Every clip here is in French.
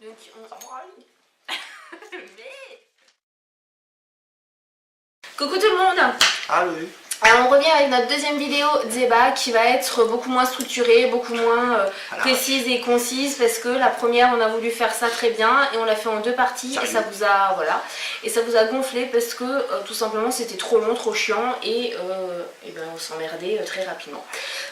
Donc on... Mais... Coucou tout le monde. Allô. Alors on revient avec notre deuxième vidéo débat qui va être beaucoup moins structurée, beaucoup moins précise et concise parce que la première on a voulu faire ça très bien et on l'a fait en deux parties. Sérieux. Et ça vous a et ça vous a gonflé parce que tout simplement c'était trop long, trop chiant et ben, on s'emmerdait très rapidement.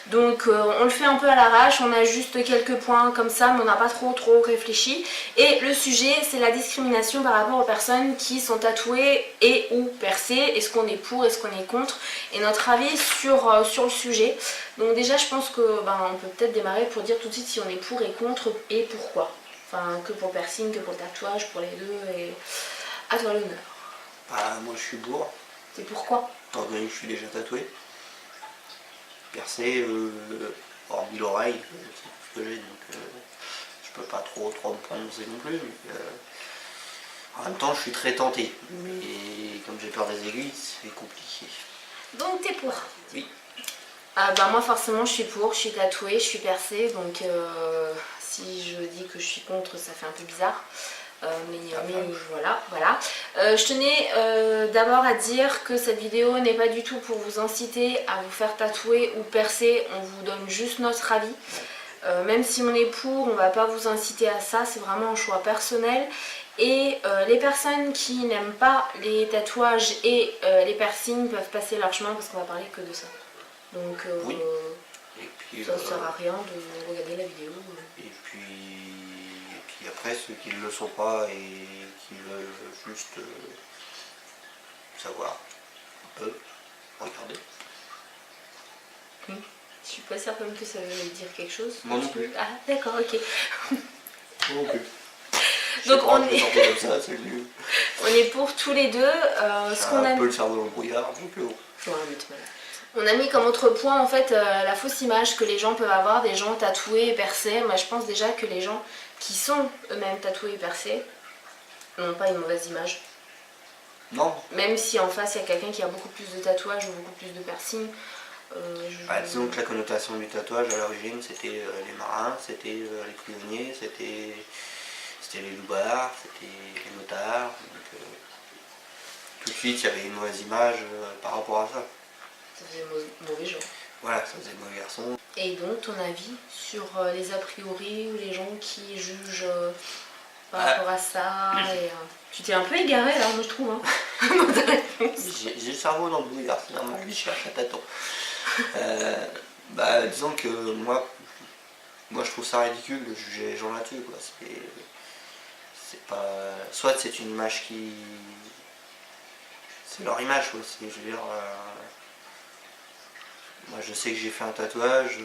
Donc on le fait un peu à l'arrache, on a juste quelques points comme ça mais on n'a pas trop réfléchi. Et le sujet c'est la discrimination par rapport aux personnes qui sont tatouées et ou percées. Est-ce qu'on est pour, est-ce qu'on est contre? Et notre avis sur le sujet. Donc déjà je pense que on peut peut-être démarrer pour dire tout de suite si on est pour et contre et pourquoi. Enfin que pour le piercing, que pour le tatouage, pour les deux et à toi l'honneur. Bah moi je suis pour. C'est pourquoi? Étant donné que je suis déjà tatoué. Percé, hormis l'oreille, c'est tout ce que j'ai, donc je peux pas trop me prononcer non plus. Mais, en même temps je suis très tenté. Mais comme j'ai peur des aiguilles, c'est compliqué. Donc t'es pour? Oui. Moi forcément je suis pour, je suis tatouée, je suis percée, donc si je dis que je suis contre ça fait un peu bizarre. Mais voilà. Je tenais d'abord à dire que cette vidéo n'est pas du tout pour vous inciter à vous faire tatouer ou percer, on vous donne juste notre avis. Même si on est pour, on va pas vous inciter à ça, c'est vraiment un choix personnel. Et les personnes qui n'aiment pas les tatouages et les piercings peuvent passer leur chemin parce qu'on va parler que de ça. Donc oui. Et puis, ça ne sert à rien de regarder la vidéo. Et puis après ceux qui ne le sont pas et qui veulent juste savoir un peu, regarder. Je suis pas certaine que ça veut dire quelque chose. Moi non plus. Ah d'accord, ok. Moi non plus. Donc on est... comme ça, c'est mieux. On est pour tous les deux. Ce qu'on a un peu le cerveau dans le brouillard, donc on a mis comme autre point en fait la fausse image que les gens peuvent avoir des gens tatoués et percés. Moi je pense déjà que les gens qui sont eux-mêmes tatoués et percés n'ont pas une mauvaise image. Non. Même si en face il y a quelqu'un qui a beaucoup plus de tatouages ou beaucoup plus de piercings. Disons que la connotation du tatouage à l'origine c'était les marins, c'était les prisonniers, c'était les loupards, c'était les motards. Donc, tout de suite il y avait une mauvaise image par rapport à ça. Ça faisait mauvais gens. Voilà, ça faisait mauvais garçon. Et donc ton avis sur les a priori ou les gens qui jugent par rapport à ça et, tu t'es un peu égaré là, moi je trouve. Hein. J'ai le cerveau dans le brouillard, c'est normal, je cherche à tâtons. Disons que moi je trouve ça ridicule de juger les gens là-dessus. C'est pas... Soit c'est une image qui... C'est leur image quoi. Je veux dire... Moi je sais que j'ai fait un tatouage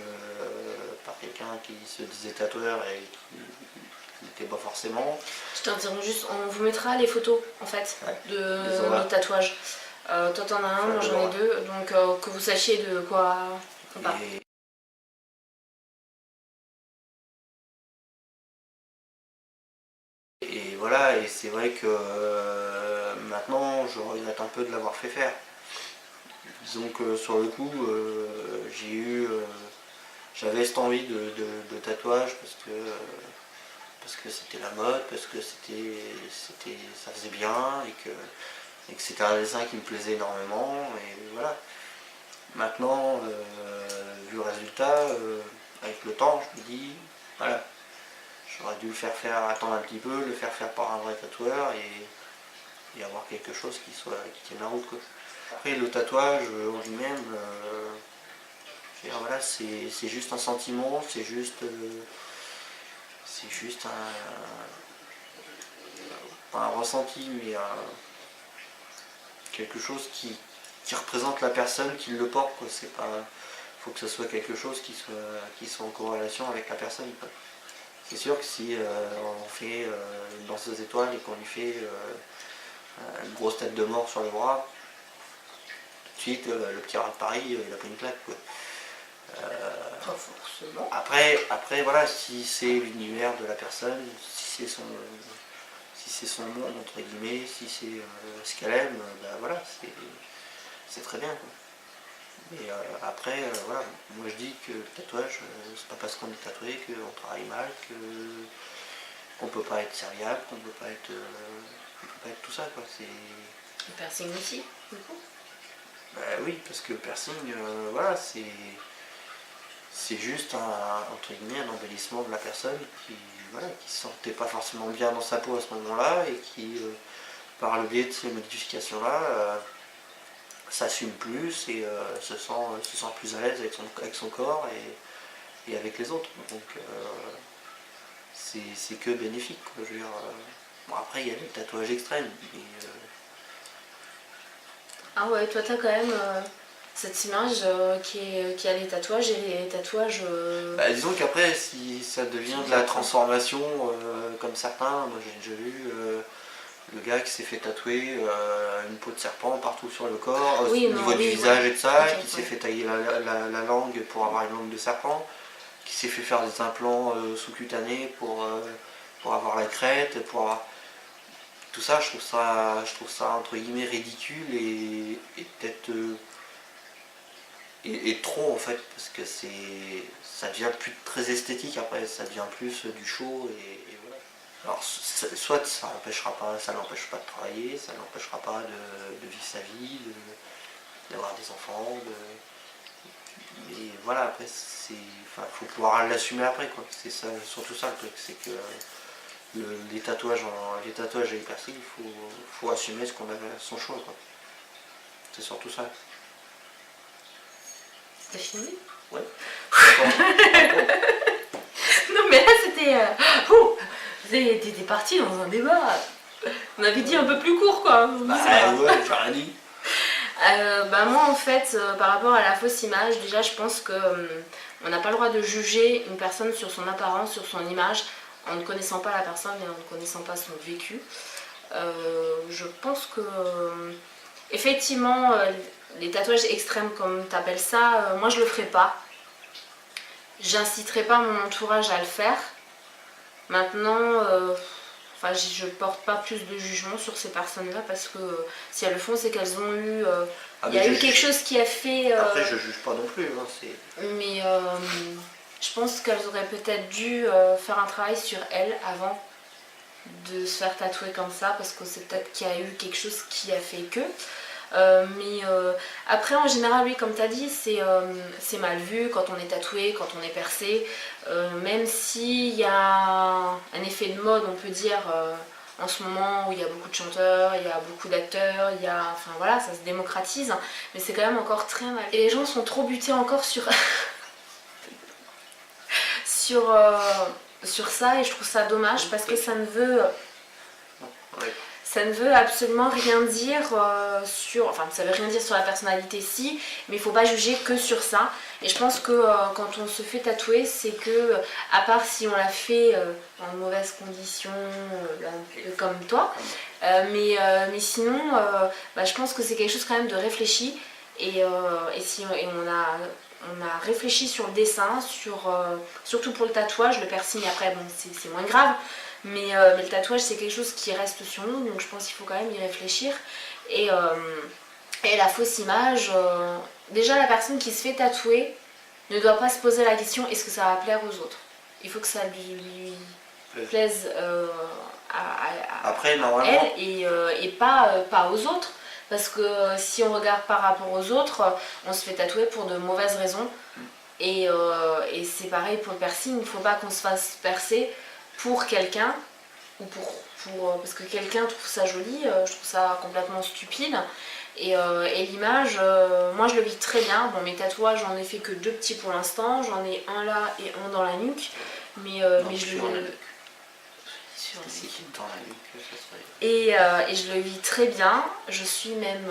par quelqu'un qui se disait tatoueur et qui n'était pas forcément. Je t'interromps juste, on vous mettra les photos en fait de nos tatouages. Toi t'en as un, moi j'en ai deux, donc que vous sachiez de quoi on parle. Et voilà, et c'est vrai que maintenant je regrette un peu de l'avoir fait faire. Disons que sur le coup, j'avais cette envie de tatouage parce que c'était la mode, parce que ça faisait bien et que c'était un dessin qui me plaisait énormément. Et voilà. Maintenant, vu le résultat, avec le temps, je me dis, voilà, j'aurais dû le faire attendre un petit peu, le faire par un vrai tatoueur et avoir quelque chose qui tienne la route quoi. Après le tatouage en lui-même, voilà, c'est juste un sentiment, c'est juste pas un ressenti, mais quelque chose qui représente la personne qui le porte. C'est pas, faut que ce soit quelque chose qui soit en corrélation avec la personne. C'est sûr que si on fait une danseuse étoile et qu'on lui fait une grosse tête de mort sur le bras, tout de suite le petit rat de Paris il a pas une claque quoi. Pas forcément. Après voilà, si c'est l'univers de la personne, si c'est son monde entre guillemets, si c'est ce qu'elle aime, voilà, c'est très bien quoi. Mais après voilà, moi je dis que le tatouage c'est pas parce qu'on est tatoué qu'on travaille mal, qu'on peut pas être serviable, qu'on peut pas être tout ça quoi. C'est... Le piercing aussi, du coup. Bah oui, parce que le piercing, voilà, c'est juste entre guillemets, un embellissement de la personne voilà, qui se sentait pas forcément bien dans sa peau à ce moment-là et qui, par le biais de ces modifications-là, s'assume plus et se sent plus à l'aise avec son corps et avec les autres. Donc c'est que bénéfique, quoi. Je veux dire, bon, après il y a les tatouages extrêmes, mais Ah ouais, toi t'as quand même cette image qui a les tatouages et les tatouages... bah, disons qu'après, si ça devient de la transformation comme certains, moi j'ai déjà vu le gars qui s'est fait tatouer une peau de serpent partout sur le corps, Oui, au non, niveau du oui, visage ouais. et de ça, Ok, qui s'est ouais. fait tailler la langue pour avoir une langue de serpent, qui s'est fait faire des implants sous-cutanés pour avoir la crête, pour avoir... Tout ça, je trouve ça entre guillemets ridicule et peut-être... et trop en fait, parce que ça devient plus très esthétique après, ça devient plus du show et voilà. Alors soit ça l'empêche pas de travailler, ça l'empêchera pas de vivre sa vie, d'avoir des enfants, mais voilà, après faut pouvoir l'assumer après quoi. C'est ça, surtout ça le truc, c'est que les tatouages et les piercings, faut assumer son choix quoi. C'est surtout ça. T'as fini? Ouais. Non mais là c'était... T'étais parti dans un débat. On avait dit un peu plus court quoi. Bah ouais, j'ai rien dit. Bah moi en fait par rapport à la fausse image, déjà je pense que on n'a pas le droit de juger une personne sur son apparence, sur son image, en ne connaissant pas la personne et en ne connaissant pas son vécu. Je pense que effectivement les tatouages extrêmes comme tu appelles ça, moi je le ferai pas. J'inciterai pas mon entourage à le faire. Maintenant, je porte pas plus de jugement sur ces personnes-là parce que si elles le font, c'est qu'elles ont eu... il y a eu quelque chose qui a fait... Après, je juge pas non plus. Hein, mais je pense qu'elles auraient peut-être dû faire un travail sur elles avant de se faire tatouer comme ça parce que c'est peut-être qu'il y a eu quelque chose qui a fait que... après en général oui comme tu as dit c'est mal vu quand on est tatoué, quand on est percé, même s'il y a un effet de mode on peut dire en ce moment où il y a beaucoup de chanteurs, il y a beaucoup d'acteurs, enfin voilà ça se démocratise mais c'est quand même encore très mal et les gens sont trop butés encore sur sur ça et je trouve ça dommage parce que ça ne veut absolument rien dire ça veut rien dire sur la personnalité si, mais il faut pas juger que sur ça. Et je pense que quand on se fait tatouer, c'est que, à part si on l'a fait en mauvaise condition, comme toi, mais sinon, je pense que c'est quelque chose quand même de réfléchi. Et on a réfléchi sur le dessin, surtout pour le tatouage, le piercing après, bon, c'est moins grave. Mais le tatouage c'est quelque chose qui reste sur nous donc je pense qu'il faut quand même y réfléchir et la fausse image, déjà la personne qui se fait tatouer ne doit pas se poser la question est-ce que ça va plaire aux autres, il faut que ça lui plaise après, à elle et pas aux autres parce que si on regarde par rapport aux autres on se fait tatouer pour de mauvaises raisons et c'est pareil pour le piercing, il ne faut pas qu'on se fasse percer pour quelqu'un ou parce que quelqu'un trouve ça joli, je trouve ça complètement stupide et l'image, moi je le vis très bien. Bon, mes tatouages j'en ai fait que 2 petits pour l'instant, j'en ai un là et un dans la nuque mais je le et je le vis très bien, je suis même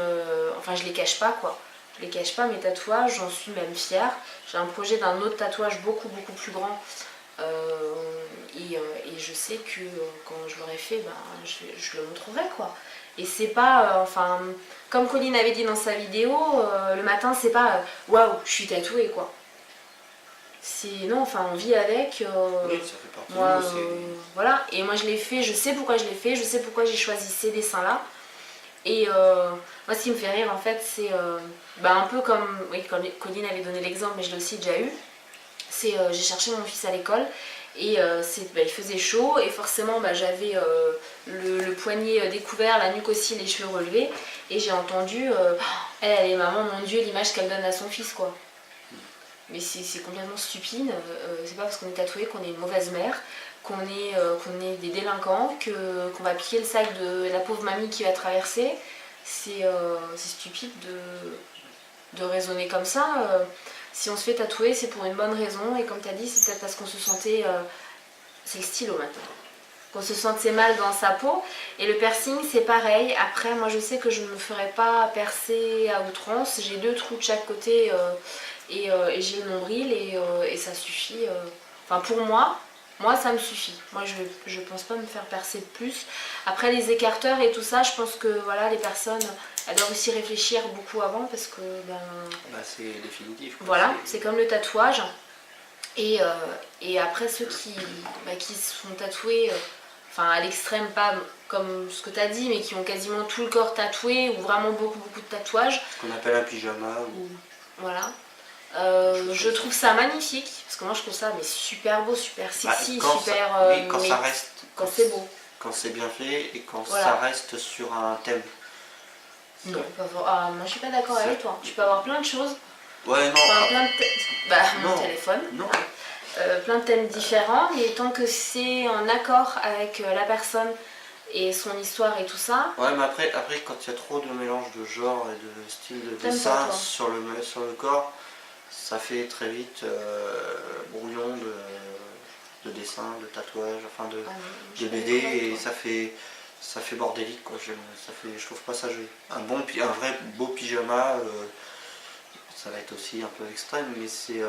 je les cache pas quoi. Je les cache pas mes tatouages, j'en suis même fière. J'ai un projet d'un autre tatouage beaucoup plus grand et je sais que quand je l'aurai fait, je le montrerai quoi. Et c'est pas, comme Colline avait dit dans sa vidéo, le matin c'est pas waouh, je suis tatouée quoi. Non, on vit avec. Oui, ça fait partie moi, de nous. Voilà, et moi je l'ai fait, je sais pourquoi je l'ai fait, je sais pourquoi j'ai choisi ces dessins là. Et moi ce qui me fait rire en fait c'est un peu comme Colline avait donné l'exemple mais je l'ai aussi déjà eu. C'est j'ai cherché mon fils à l'école Et il faisait chaud et forcément j'avais le poignet découvert, la nuque aussi, les cheveux relevés. Et j'ai entendu, elle est maman, mon Dieu, l'image qu'elle donne à son fils quoi. Mais c'est complètement stupide, c'est pas parce qu'on est tatoué qu'on est une mauvaise mère, qu'on est des délinquants, qu'on va piquer le sac de la pauvre mamie qui va traverser. C'est stupide de raisonner comme ça. Si on se fait tatouer, c'est pour une bonne raison, et comme tu as dit, c'est peut-être parce qu'on se sentait... c'est le stylo maintenant. Qu'on se sentait mal dans sa peau. Et le piercing, c'est pareil. Après, moi je sais que je ne me ferai pas percer à outrance. J'ai 2 trous de chaque côté et j'ai le nombril et ça suffit. Enfin pour moi ça me suffit. Moi je pense pas me faire percer plus. Après les écarteurs et tout ça, je pense que voilà, les personnes, elles doivent aussi réfléchir beaucoup avant parce que c'est définitif. Quoi. Voilà, c'est comme le tatouage. Et après ceux qui se font tatouer, à l'extrême, pas comme ce que tu as dit, mais qui ont quasiment tout le corps tatoué ou vraiment beaucoup de tatouages. Ce qu'on appelle un pyjama. Voilà. Je trouve ça magnifique, parce que moi je trouve ça super beau, super sexy, quand c'est beau. Quand c'est bien fait et quand ça reste sur un thème. Non, moi je suis pas d'accord avec toi. Tu peux avoir plein de choses. Ouais, non. Mon téléphone. Non. Plein de thèmes différents, mais tant que c'est en accord avec la personne et son histoire et tout ça. Ouais, mais après quand il y a trop de mélange de genre et de style de dessin sur le corps, ça fait très vite brouillon de dessin, de tatouage, de BD, et ça fait bordélique quoi. Je trouve pas ça joli. Un vrai beau pyjama, ça va être aussi un peu extrême, mais c'est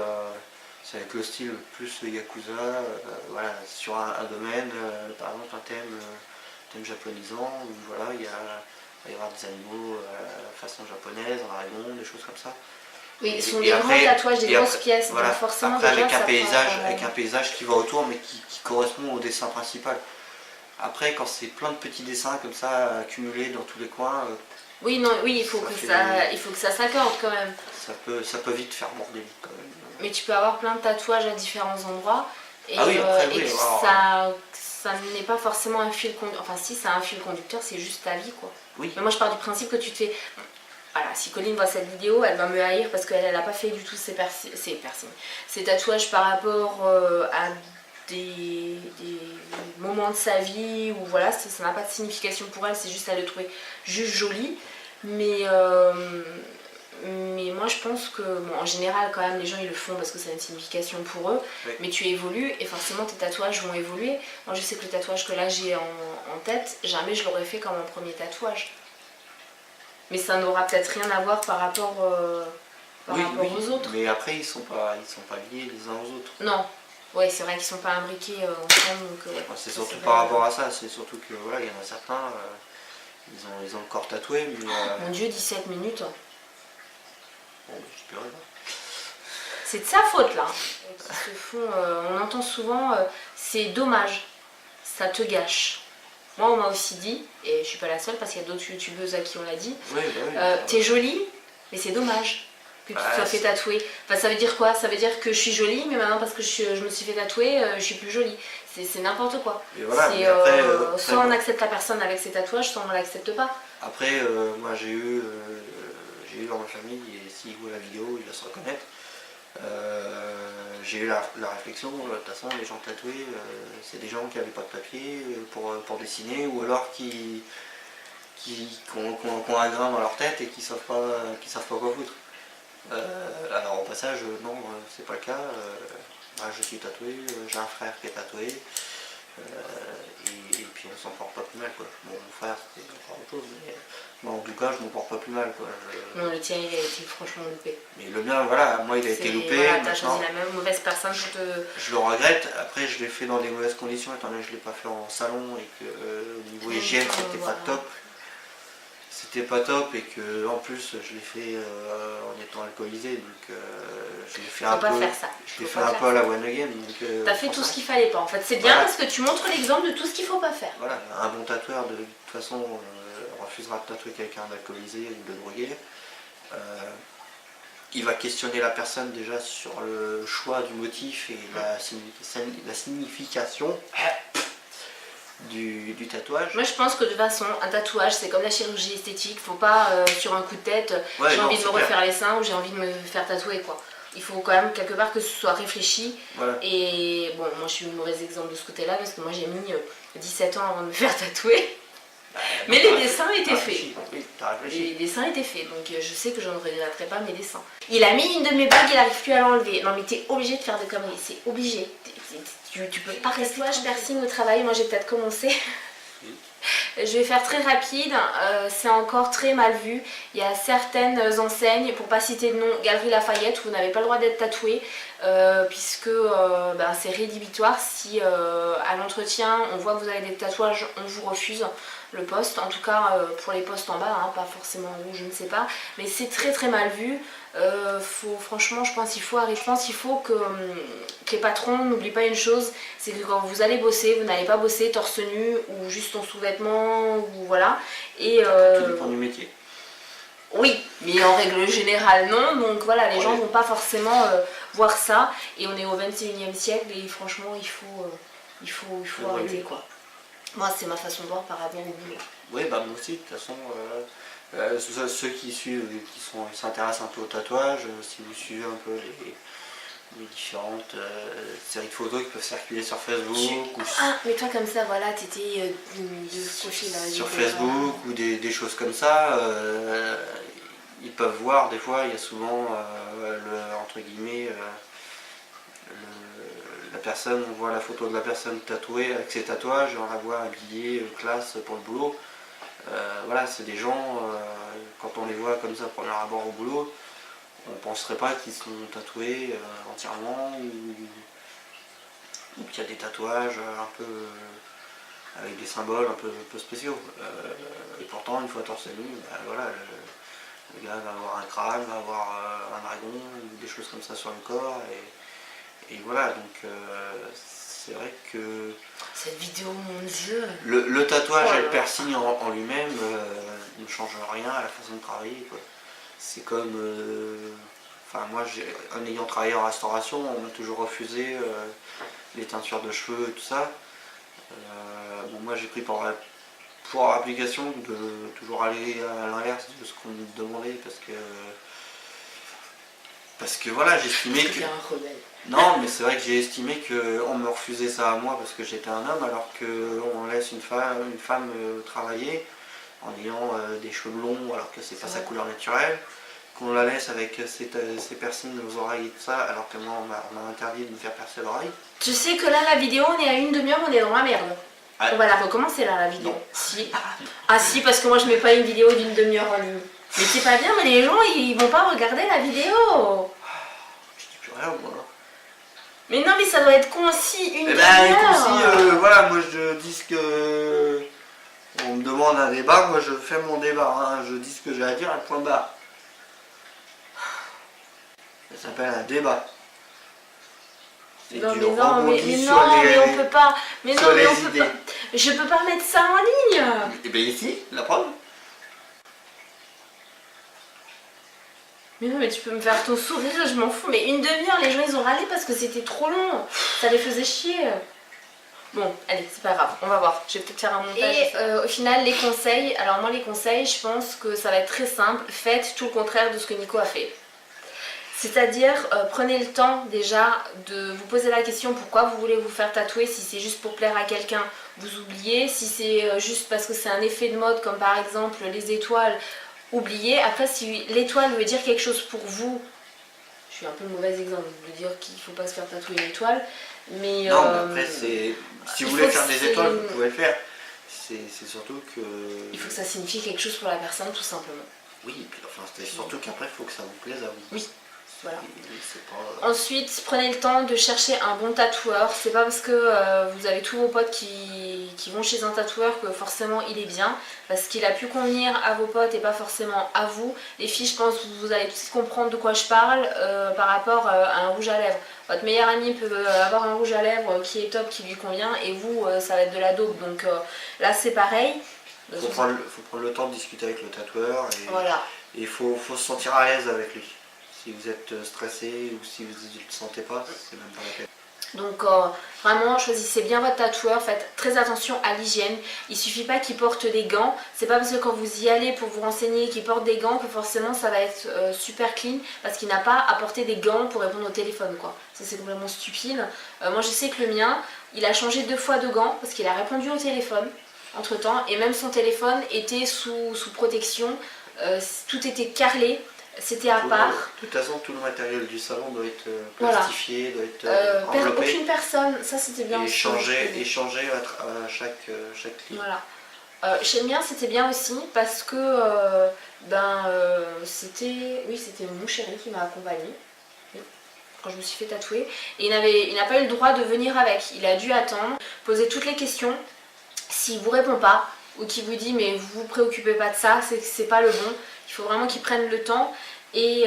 avec le style plus yakuza, voilà, sur un domaine, par exemple un thème japonisant, où voilà, il va y avoir des animaux façon japonaise, un dragon, des choses comme ça. Oui, ce sont des grands tatouages, des grosses pièces, voilà, donc forcément après, déjà, avec un paysage qui va autour, mais qui correspond au dessin principal. Après, quand c'est plein de petits dessins comme ça, accumulés dans tous les coins... Oui, il faut que ça s'accorde quand même. Ça peut vite faire bordélique quand même. Mais tu peux avoir plein de tatouages à différents endroits, et, ça n'est pas forcément un fil conducteur. Enfin si, c'est un fil conducteur, c'est juste ta vie quoi. Oui. Mais moi je pars du principe que tu te fais... Voilà, si Colline voit cette vidéo, elle va me haïr parce qu'elle n'a pas fait du tout ses tatouages par rapport à des moments de sa vie, où voilà, ça n'a pas de signification pour elle, c'est juste à le trouver juste joli. Mais moi je pense que, en général quand même les gens ils le font parce que ça a une signification pour eux, oui. Mais tu évolues et forcément tes tatouages vont évoluer. Moi je sais que le tatouage que là j'ai en tête, jamais je l'aurais fait comme mon premier tatouage. Mais ça n'aura peut-être rien à voir par rapport aux autres. Mais après, ils sont pas liés les uns aux autres. Non. Ouais, c'est vrai qu'ils sont pas imbriqués ensemble. C'est surtout par rapport à ça. C'est surtout que voilà, il y en a certains, ils ont le corps tatoué. Mais, Mon Dieu, 17 minutes. Bon, je peux rien. C'est de sa faute là. Qui se font, on entend souvent, c'est dommage, ça te gâche. Moi on m'a aussi dit, et je suis pas la seule parce qu'il y a d'autres youtubeuses à qui on l'a dit, t'es jolie, mais c'est dommage que tu te sois fait tatouer. Enfin ça veut dire quoi? Ça veut dire que je suis jolie, mais maintenant parce que je me suis fait tatouer, je suis plus jolie. C'est n'importe quoi. Voilà, soit on accepte la personne avec ses tatouages, soit on l'accepte pas. Après, moi j'ai eu dans ma famille, et s'il voit la vidéo, il va se reconnaître. J'ai eu la réflexion, de toute façon les gens tatoués, c'est des gens qui n'avaient pas de papier pour dessiner, ou alors qui ont un grain dans leur tête et qui savent pas quoi foutre. Alors au passage, non, c'est pas le cas. Moi, je suis tatoué, j'ai un frère qui est tatoué, et puis on s'en porte pas plus mal quoi. Bon, mon frère c'était encore autre chose, mais moi en tout cas je m'en porte pas plus mal quoi. Non, le tien il a été franchement loupé. Mais le mien, voilà, moi il a été loupé. Voilà, t'as choisi la même mauvaise personne pour te... Je le regrette, après je l'ai fait dans des mauvaises conditions, étant donné que je l'ai pas fait en salon et que au niveau hygiène c'était pas top. C'était pas top, et que en plus je l'ai fait en étant alcoolisé, donc je l'ai fait un peu à la one again. T'as fait tout ce qu'il fallait pas en fait, c'est bien parce que tu montres l'exemple de tout ce qu'il faut pas faire. Voilà, un bon tatoueur de toute façon refusera de tatouer quelqu'un d'alcoolisé ou de drogué. il va questionner la personne déjà sur le choix du motif et la signification du tatouage. Moi je pense que de toute façon un tatouage c'est comme la chirurgie esthétique, faut pas sur un coup de tête j'ai envie de me refaire les seins ou j'ai envie de me faire tatouer quoi. Il faut quand même quelque part que ce soit réfléchi. Voilà. Et bon, moi je suis une mauvaise exemple de ce côté-là parce que moi j'ai mis 17 ans avant de me faire tatouer. Mais les dessins étaient faits. Oui, les dessins étaient faits, donc je sais que je ne regretterai pas mes dessins. Il a mis une de mes bagues, il n'arrive plus à l'enlever. Non mais t'es obligé de faire des conneries, c'est obligé. Tu peux pas rester piercing au travail, moi j'ai peut-être commencé. Je vais faire très rapide, c'est encore très mal vu. Il y a certaines enseignes, pour pas citer de nom, Galerie Lafayette, où vous n'avez pas le droit d'être tatoué, puisque c'est rédhibitoire. Si à l'entretien on voit que vous avez des tatouages, on vous refuse le poste. En tout cas pour les postes en bas, hein, pas forcément en haut, je ne sais pas. Mais c'est très très mal vu. Franchement, je pense qu'il faut arrêter. Je pense qu'il faut que les patrons n'oublient pas une chose, c'est que quand vous allez bosser, vous n'allez pas bosser torse nu ou juste en sous-vêtements ou voilà. Et tout dépend du métier. Oui, mais en règle générale non. Donc voilà, les gens vont pas forcément voir ça. Et on est au 21e siècle et franchement, il faut arrêter quoi. Moi, c'est ma façon de voir par rapport au boulot. Oui, bah moi aussi, de toute façon. Ceux qui suivent, qui s'intéressent un peu au tatouage, si vous suivez un peu les différentes séries de photos qui peuvent circuler sur Facebook. Ah, mais toi comme ça, voilà, t'étais sur Facebook ou des choses comme ça, ils peuvent voir, des fois, il y a souvent, entre guillemets, la personne, on voit la photo de la personne tatouée avec ses tatouages, on la voit habillée, classe pour le boulot. Voilà, c'est des gens, quand on les voit comme ça premier abord au boulot, on ne penserait pas qu'ils sont tatoués entièrement ou qu'il y a des tatouages un peu avec des symboles un peu spéciaux. Et pourtant, une fois torse nu, voilà, le gars va avoir un crâne, va avoir un dragon, des choses comme ça sur le corps. Et voilà, donc c'est vrai que cette vidéo, mon dieu, le tatouage et le piercing en lui-même ne change rien à la façon de travailler quoi. C'est comme moi en ayant travaillé en restauration, on m'a toujours refusé les teintures de cheveux et tout ça. Moi j'ai pris pour application de toujours aller à l'inverse de ce qu'on me demandait parce que voilà, j'estimais que... Non, mais c'est vrai que j'ai estimé qu'on me refusait ça à moi parce que j'étais un homme, alors qu'on laisse une femme travailler en ayant des cheveux longs alors que c'est pas sa couleur naturelle, qu'on la laisse avec ses piercings aux oreilles et tout ça, alors que moi on m'a interdit de me faire percer l'oreille. Tu sais que là la vidéo, on est à une demi-heure, on est dans la merde. On va la recommencer là la vidéo. Non. Si. Ah si, parce que moi je mets pas une vidéo d'une demi-heure en ligne. Mais c'est pas bien, mais les gens ils vont pas regarder la vidéo. Je dis plus rien moi. Mais non, mais ça doit être concis, une demi-heure. Concis, voilà, moi je dis ce que... On me demande un débat, moi je fais mon débat, hein. Je dis ce que j'ai à dire, un point barre. Ça s'appelle un débat. Non, mais on peut pas. Mais non, mais on peut pas. Je peux pas mettre ça en ligne. Et bien ici, la preuve. Mais non, mais tu peux me faire ton sourire, je m'en fous. Mais une demi-heure, les gens ils ont râlé parce que c'était trop long. Ça les faisait chier. Bon, allez, c'est pas grave, on va voir. Je vais peut-être faire un montage. Et au final, les conseils. Alors moi, les conseils, je pense que ça va être très simple. Faites tout le contraire de ce que Nico a fait. C'est-à-dire, prenez le temps déjà de vous poser la question pourquoi vous voulez vous faire tatouer. Si c'est juste pour plaire à quelqu'un, vous oubliez. Si c'est juste parce que c'est un effet de mode, comme par exemple les étoiles, oubliez. Après, si l'étoile veut dire quelque chose pour vous, je suis un peu le mauvais exemple de dire qu'il ne faut pas se faire tatouer une étoile. Mais, non, mais après, si vous voulez faire des étoiles, vous pouvez le faire. C'est surtout que... Il faut que ça signifie quelque chose pour la personne, tout simplement. Oui, et puis enfin, c'est surtout qu'après, il faut que ça vous plaise à vous. Oui. Voilà. Pas... Ensuite, prenez le temps de chercher un bon tatoueur. C'est pas parce que vous avez tous vos potes qui vont chez un tatoueur que forcément il est bien. Parce qu'il a pu convenir à vos potes et pas forcément à vous. Les filles, je pense que vous allez tous comprendre de quoi je parle par rapport à un rouge à lèvres. Votre meilleur ami peut avoir un rouge à lèvres qui est top, qui lui convient. Et vous, ça va être de la dope. Donc là, c'est pareil. Faut prendre le temps de discuter avec le tatoueur. Et voilà. il faut se sentir à l'aise avec lui. Si vous êtes stressé ou si vous ne le sentez pas, c'est même pas la peine. Donc vraiment choisissez bien votre tatoueur, faites très attention à l'hygiène. Il suffit pas qu'il porte des gants, c'est pas parce que quand vous y allez pour vous renseigner qu'il porte des gants que forcément ça va être super clean, parce qu'il n'a pas à porter des gants pour répondre au téléphone quoi. Ça c'est complètement stupide. Moi je sais que le mien, il a changé 2 fois de gants parce qu'il a répondu au téléphone entre temps, et même son téléphone était sous protection, tout était carrelé. C'était à part. De toute façon, tout le matériel du salon doit être plastifié, doit être enveloppé. Aucune personne, ça c'était bien. Et échanger à chaque ligne. Voilà. Chez le mien c'était bien aussi parce que c'était mon chéri qui m'a accompagnée quand je me suis fait tatouer. Et il n'a pas eu le droit de venir avec. Il a dû attendre, poser toutes les questions. S'il vous répond pas ou qu'il vous dit mais vous vous préoccupez pas de ça, c'est pas le bon. Il faut vraiment qu'il prenne le temps et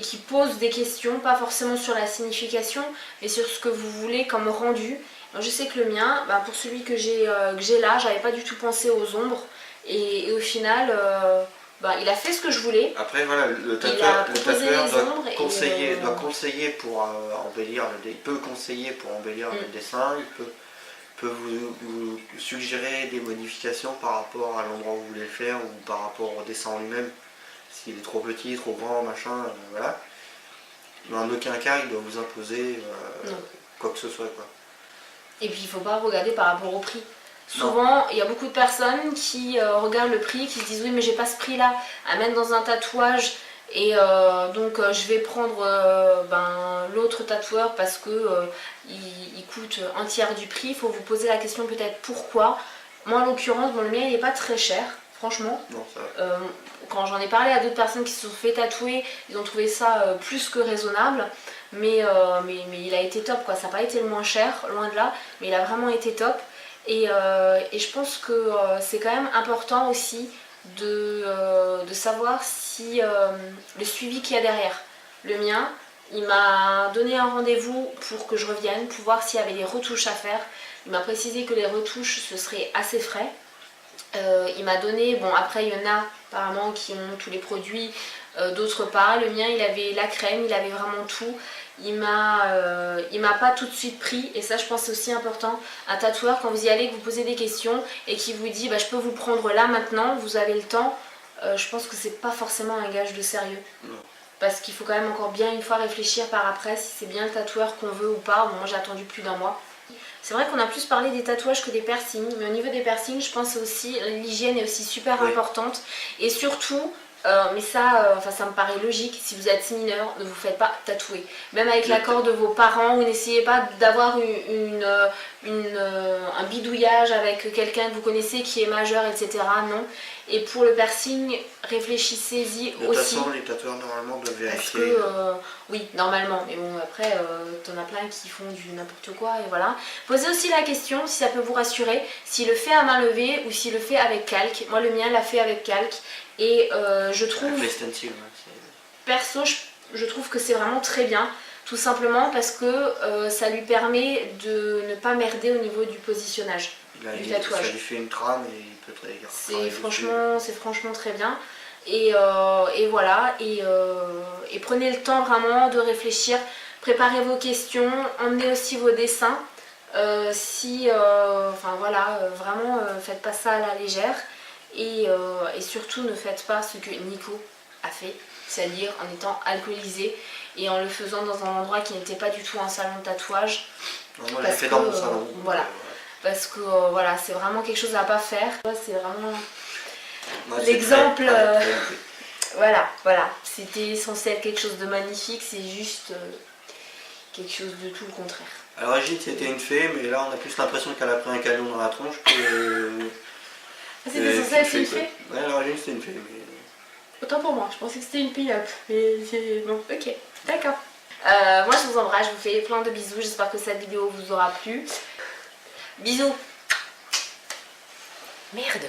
qu'il pose des questions, pas forcément sur la signification, mais sur ce que vous voulez comme rendu. Alors je sais que le mien, pour celui que j'ai là, j'avais pas du tout pensé aux ombres et au final, il a fait ce que je voulais. Après voilà, le tatoueur doit conseiller pour embellir il peut conseiller pour embellir le dessin, il peut vous suggérer des modifications par rapport à l'endroit où vous voulez le faire ou par rapport au dessin en lui-même, s'il est trop petit, trop grand, machin, voilà. Mais en aucun cas il doit vous imposer quoi que ce soit quoi. Et puis il ne faut pas regarder par rapport au prix. Souvent il y a beaucoup de personnes qui regardent le prix, qui se disent oui mais j'ai pas ce prix là à mettre dans un tatouage. Et donc je vais prendre l'autre tatoueur parce que il coûte un tiers du prix. Il faut vous poser la question peut-être pourquoi. Moi en l'occurrence, le mien il n'est pas très cher, franchement. Non, ça va. Quand j'en ai parlé à d'autres personnes qui se sont fait tatouer, ils ont trouvé ça plus que raisonnable. Mais il a été top quoi, ça n'a pas été le moins cher, loin de là, mais il a vraiment été top. Et je pense que c'est quand même important aussi de savoir si le suivi qu'il y a derrière. Le mien, il m'a donné un rendez-vous pour que je revienne, pour voir s'il y avait des retouches à faire. Il m'a précisé que les retouches ce serait assez frais. Il m'a donné, après il y en a apparemment qui ont tous les produits, d'autres pas. Le mien il avait la crème, il avait vraiment tout. Il m'a pas tout de suite pris, et ça je pense c'est aussi important. Un tatoueur, quand vous y allez, que vous posez des questions et qui vous dit je peux vous prendre là maintenant, vous avez le temps, je pense que c'est pas forcément un gage de sérieux. Non. Parce qu'il faut quand même encore bien une fois réfléchir par après si c'est bien le tatoueur qu'on veut ou pas. Moi j'ai attendu plus d'1 mois. C'est vrai qu'on a plus parlé des tatouages que des piercings, mais au niveau des piercings je pense aussi l'hygiène est aussi super importante. Et surtout, mais ça me paraît logique, si vous êtes mineur, ne vous faites pas tatouer. Même avec l'accord de vos parents, ou n'essayez pas d'avoir un bidouillage avec quelqu'un que vous connaissez qui est majeur, etc. Non. Et pour le piercing, réfléchissez-y aussi. De toute façon, les tatoueurs normalement doivent vérifier. Parce que, oui, normalement. Mais bon, après, t'en as plein qui font du n'importe quoi, et voilà. Posez aussi la question, si ça peut vous rassurer, s'il le fait à main levée ou s'il le fait avec calque. Moi, le mien l'a fait avec calque. Et je trouve, avec les stencils, perso, je trouve que c'est vraiment très bien. Tout simplement parce que ça lui permet de ne pas merder au niveau du positionnage du tatouage. Ça lui fait une trame et il peut très bien. C'est franchement très bien. Et voilà. Et prenez le temps vraiment de réfléchir. Préparez vos questions. Emmenez aussi vos dessins. Vraiment, faites pas ça à la légère. Et surtout ne faites pas ce que Nico a fait, c'est-à-dire en étant alcoolisé et en le faisant dans un endroit qui n'était pas du tout un salon de tatouage. On l'a fait dans mon salon. Voilà. Parce que c'est vraiment quelque chose à pas faire. C'est vraiment l'exemple. Voilà. C'était censé être quelque chose de magnifique, c'est juste quelque chose de tout le contraire. À l'origine c'était une fée, mais là on a plus l'impression qu'elle a pris un canon dans la tronche que... C'était censé être une fée? Ouais, à l'origine c'était une fée. Mais... Autant pour moi, je pensais que c'était une pin-up. Mais c'est... Bon, ok, d'accord. Moi je vous embrasse, je vous fais plein de bisous. J'espère que cette vidéo vous aura plu. Bisous. Merde.